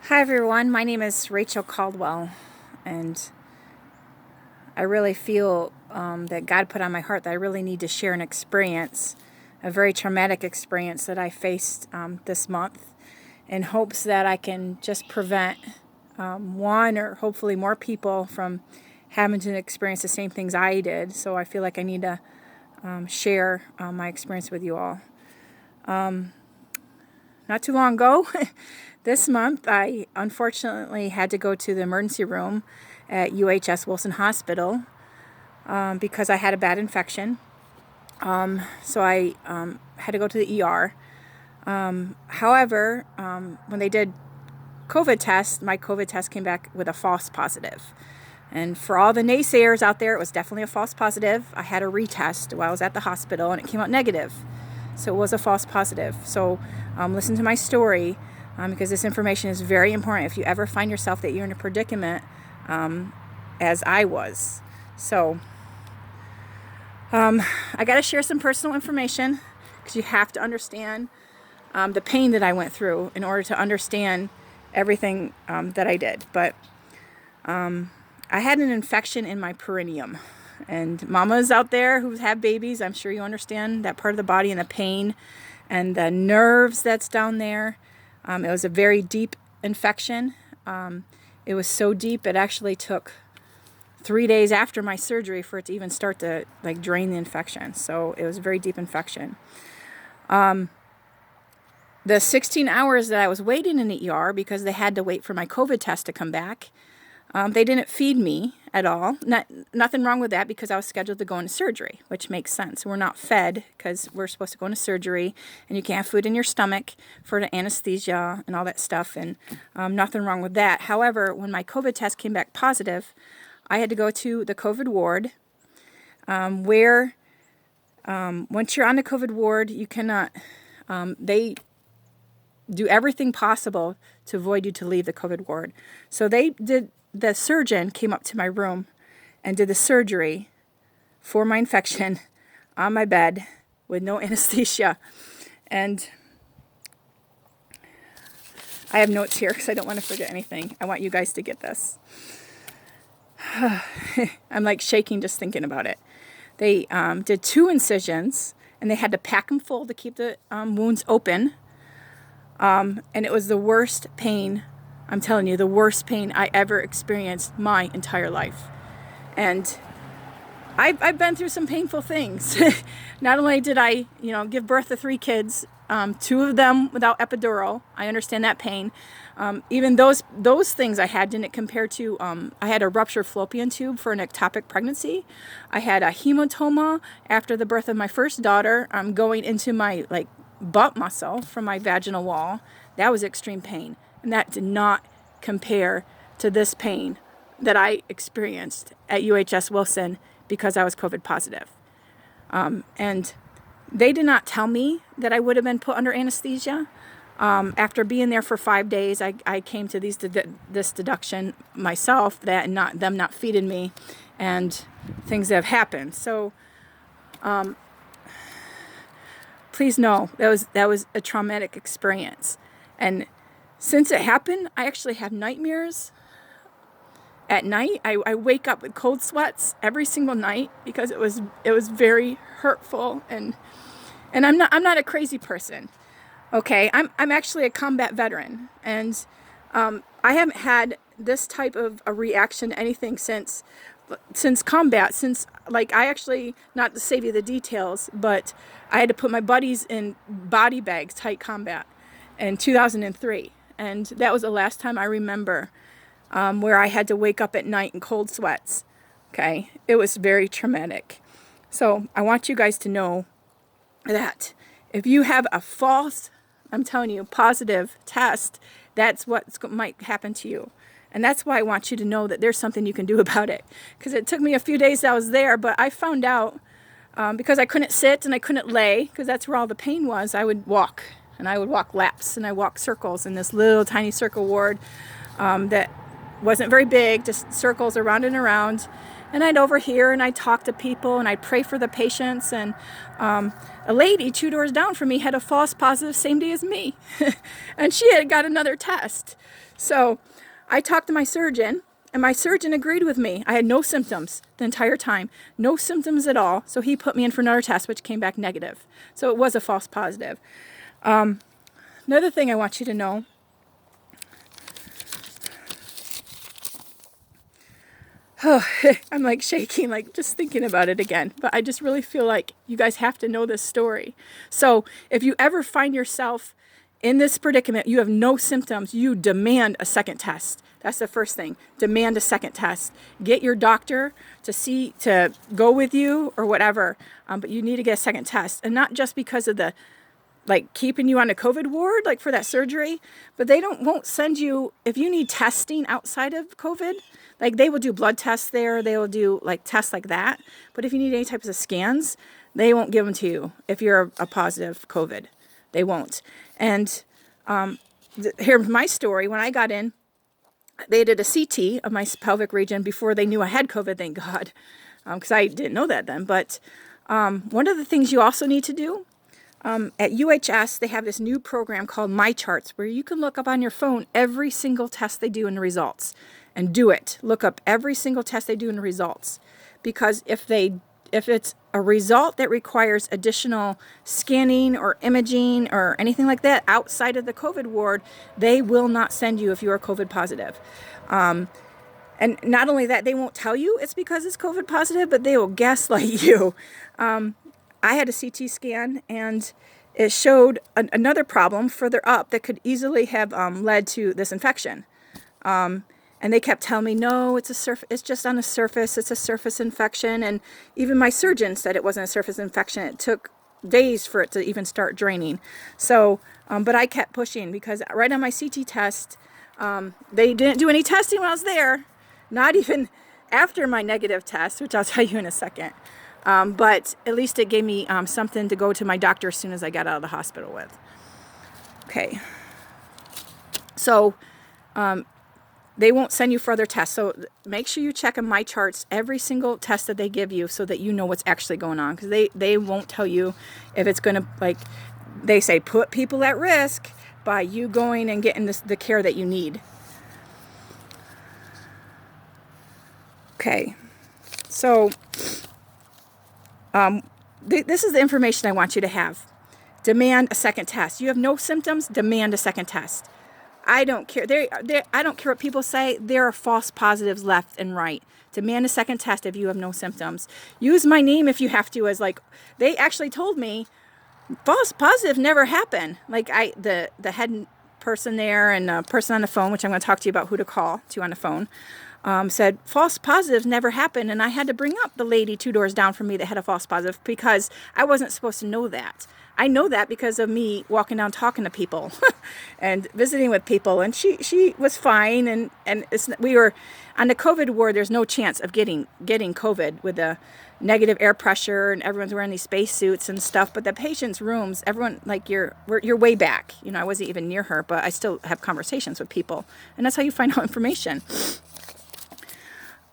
Hi everyone, my name is Rachel Caldwell, and I really feel that God put on my heart that I really need to share an experience, a very traumatic experience that I faced this month, in hopes that I can just prevent one or hopefully more people from having to experience the same things I did. So I feel like I need to share my experience with you all. Not too long ago, this month, I unfortunately had to go to the emergency room at UHS Wilson Hospital because I had a bad infection. So I had to go to the ER. However, when they did COVID tests, my COVID test came back with a false positive. And for all the naysayers out there, it was definitely a false positive. I had a retest while I was at the hospital and it came out negative. So it was a false positive. So listen to my story because this information is very important if you ever find yourself that you're in a predicament as I was. So I got to share some personal information because you have to understand the pain that I went through in order to understand everything that I did. But I had an infection in my perineum. And mamas out there who have babies, I'm sure you understand that part of the body and the pain and the nerves that's down there. It was a very deep infection. It was so deep it actually took 3 days after my surgery for it to even start to drain the infection. So it was a very deep infection. The 16 hours that I was waiting in the ER because they had to wait for my COVID test to come back, they didn't feed me at all. Nothing wrong with that because I was scheduled to go into surgery, which makes sense. We're not fed because we're supposed to go into surgery, and you can't have food in your stomach for the anesthesia and all that stuff, and nothing wrong with that. However, when my COVID test came back positive, I had to go to the COVID ward where once you're on the COVID ward, you cannot, they do everything possible to avoid you to leave the COVID ward. So the surgeon came up to my room and did the surgery for my infection on my bed with no anesthesia. And I have notes here because I don't want to forget anything. I want you guys to get this. I'm shaking just thinking about it. They did 2 incisions and they had to pack them full to keep the wounds open. And it was the worst pain, I'm telling you, the worst pain I ever experienced my entire life. And I've been through some painful things. Not only did I, give birth to 3 kids, 2 of them without epidural. I understand that pain. Even those things I had didn't compare to, I had a ruptured fallopian tube for an ectopic pregnancy. I had a hematoma after the birth of my first daughter, going into my butt muscle from my vaginal wall. That was extreme pain. And that did not compare to this pain that I experienced at UHS Wilson because I was COVID positive. And they did not tell me that I would have been put under anesthesia. After being there for 5 days, I came to this deduction myself that them not feeding me and things that have happened. So please know that was a traumatic experience. And since it happened, I actually have nightmares at night. I wake up with cold sweats every single night because it was very hurtful, and I'm not a crazy person. Okay, I'm actually a combat veteran, and I haven't had this type of a reaction to anything since combat. I actually, not to save you the details, but I had to put my buddies in body bags, tight combat, in 2003. And that was the last time I remember where I had to wake up at night in cold sweats. Okay, it was very traumatic. So I want you guys to know that if you have a false, I'm telling you, positive test, that's what might happen to you. And that's why I want you to know that there's something you can do about it. Because it took me a few days that I was there, but I found out because I couldn't sit and I couldn't lay, because that's where all the pain was, I would walk. And I would walk laps and I walked circles in this little tiny circle ward that wasn't very big, just circles around and around. And I'd overhear and I'd talk to people and I'd pray for the patients. And a lady 2 doors down from me had a false positive same day as me. And she had got another test. So I talked to my surgeon, and my surgeon agreed with me. I had no symptoms the entire time, no symptoms at all. So he put me in for another test, which came back negative. So it was a false positive. Another thing I want you to know, I'm like shaking, like just thinking about it again. But I just really feel like you guys have to know this story. So if you ever find yourself in this predicament, you have no symptoms, you demand a second test. That's the first thing. Demand a second test. Get your doctor to go with you or whatever. But you need to get a second test. And not just because of the keeping you on a COVID ward, like for that surgery, but they won't send you, if you need testing outside of COVID, like they will do blood tests there, they will do like tests like that. But if you need any types of scans, they won't give them to you if you're a positive COVID. They won't. And here's my story. When I got in, they did a CT of my pelvic region before they knew I had COVID, thank God, because I didn't know that then. But one of the things you also need to do, at UHS, they have this new program called MyCharts, where you can look up on your phone every single test they do and the results, and do it. Look up every single test they do and the results, because if it's a result that requires additional scanning or imaging or anything like that outside of the COVID ward, they will not send you if you are COVID positive. And not only that, they won't tell you it's because it's COVID positive, but they will gaslight you. I had a CT scan, and it showed another problem further up that could easily have led to this infection. And they kept telling me, no, it's just on the surface. It's a surface infection. And even my surgeon said it wasn't a surface infection. It took days for it to even start draining. So, but I kept pushing, because right on my CT test, they didn't do any testing when I was there, not even after my negative test, which I'll tell you in a second. But at least it gave me something to go to my doctor as soon as I got out of the hospital with. Okay. So they won't send you further tests. So make sure you check on MyCharts every single test that they give you, so that you know what's actually going on. Because they won't tell you if it's going to, like, they say put people at risk by you going and getting the care that you need. Okay. So this is the information I want you to have. Demand a second test. You have no symptoms, demand a second test. I don't care. I don't care what people say. There are false positives left and right. Demand a second test if you have no symptoms. Use my name if you have to, as like, they actually told me false positive never happened. Like the head person there and a person on the phone, which I'm going to talk to you about who to call to on the phone, said false positives never happened. And I had to bring up the lady 2 doors down from me that had a false positive, because I wasn't supposed to know that. I know that because of me walking down talking to people and visiting with people. And she was fine. And we were on the COVID ward. There's no chance of getting COVID with the negative air pressure, and everyone's wearing these space suits and stuff. But the patient's rooms, everyone, like, you're way back. You know, I wasn't even near her, but I still have conversations with people. And that's how you find out information.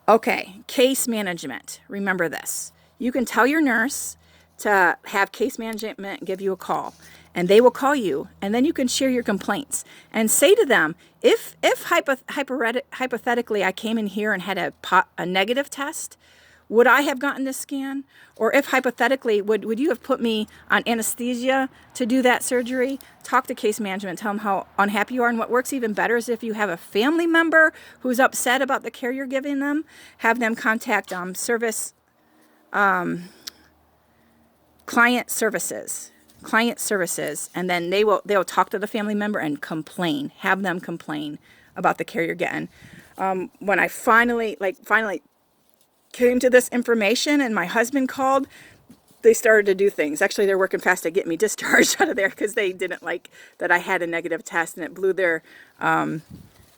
Okay, case management. Remember this. You can tell your nurse to have case management give you a call, and they will call you, and then you can share your complaints and say to them, if hypothetically I came in here and had a negative test, would I have gotten this scan? Or if hypothetically, would you have put me on anesthesia to do that surgery? Talk to case management, tell them how unhappy you are. And what works even better is if you have a family member who's upset about the care you're giving them, have them contact client services, and then they'll talk to the family member and complain, have them complain about the care you're getting. When I finally came to this information and my husband called, they started to do things. Actually, they're working fast to get me discharged out of there, because they didn't like that I had a negative test, and it blew their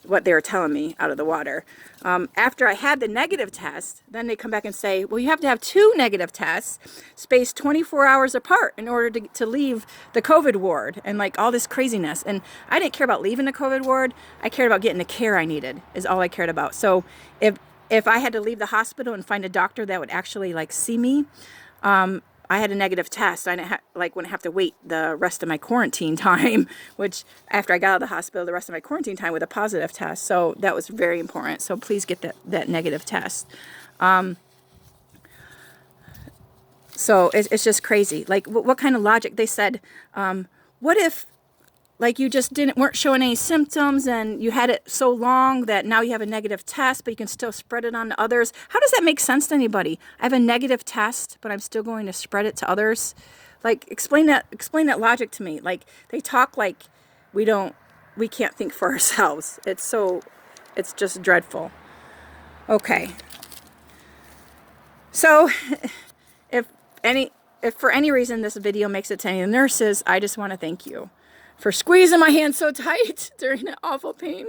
what they were telling me out of the water. After I had the negative test, then they come back and say, well, you have to have 2 negative tests spaced 24 hours apart in order to leave the COVID ward, and like all this craziness. And I didn't care about leaving the COVID ward. I cared about getting the care I needed, is all I cared about. So if I had to leave the hospital and find a doctor that would actually like see me, I had a negative test. I didn't wouldn't have to wait the rest of my quarantine time, which after I got out of the hospital, the rest of my quarantine time with a positive test. So that was very important. So please get that negative test. So it's just crazy. Like, what kind of logic? They said, what if, like, you just weren't showing any symptoms and you had it so long that now you have a negative test, but you can still spread it on to others? How does that make sense to anybody? I have a negative test, but I'm still going to spread it to others. Like, explain that logic to me. Like, they talk like we can't think for ourselves. It's just dreadful. Okay. So, if for any reason this video makes it to any of the nurses, I just want to thank you for squeezing my hand so tight during that awful pain.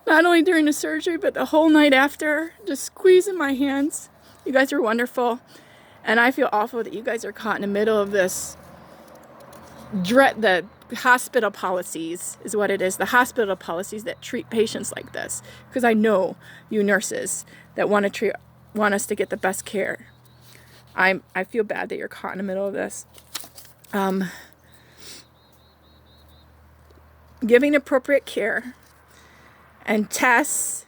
Not only during the surgery, but the whole night after, just squeezing my hands. You guys are wonderful. And I feel awful that you guys are caught in the middle of this the hospital policies is what it is. The hospital policies that treat patients like this. Because I know you nurses that want us to get the best care. I feel bad that you're caught in the middle of this. Giving appropriate care and tests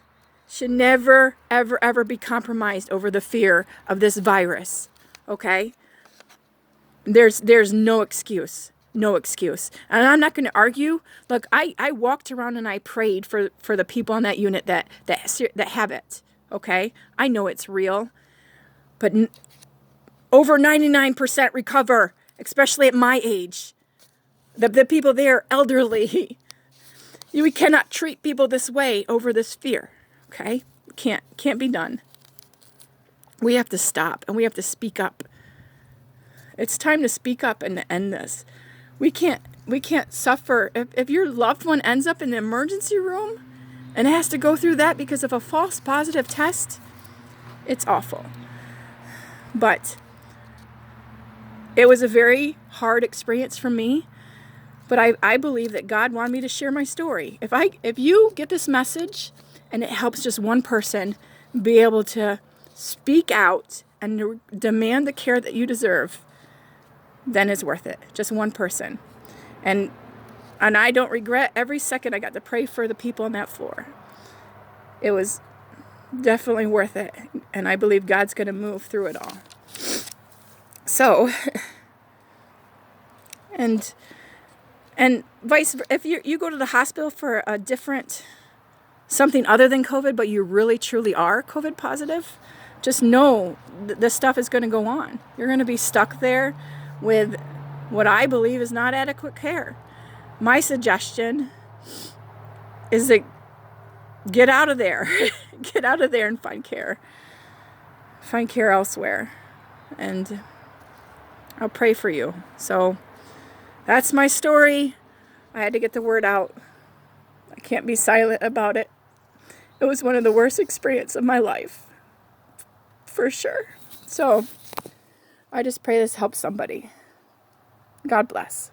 should never, ever, ever be compromised over the fear of this virus. Okay? There's no excuse. No excuse. And I'm not going to argue. Look, I walked around and I prayed for the people in that unit that have it. Okay? I know it's real. But over 99% recover, especially at my age. The people there, elderly. We cannot treat people this way over this fear. Okay? Can't be done. We have to stop and we have to speak up. It's time to speak up and to end this. We can't suffer. If your loved one ends up in the emergency room and has to go through that because of a false positive test, it's awful. But it was a very hard experience for me. But I believe that God wanted me to share my story. If you get this message and it helps just one person be able to speak out and demand the care that you deserve, then it's worth it. Just one person. And I don't regret every second I got to pray for the people on that floor. It was definitely worth it. And I believe God's going to move through it all. So, and if you go to the hospital for a different, something other than COVID, but you really truly are COVID positive, just know this stuff is going to go on. You're going to be stuck there with what I believe is not adequate care. My suggestion is that get out of there. Get out of there and find care. Find care elsewhere. And I'll pray for you. So that's my story. I had to get the word out. I can't be silent about it. It was one of the worst experiences of my life. For sure. So I just pray this helps somebody. God bless.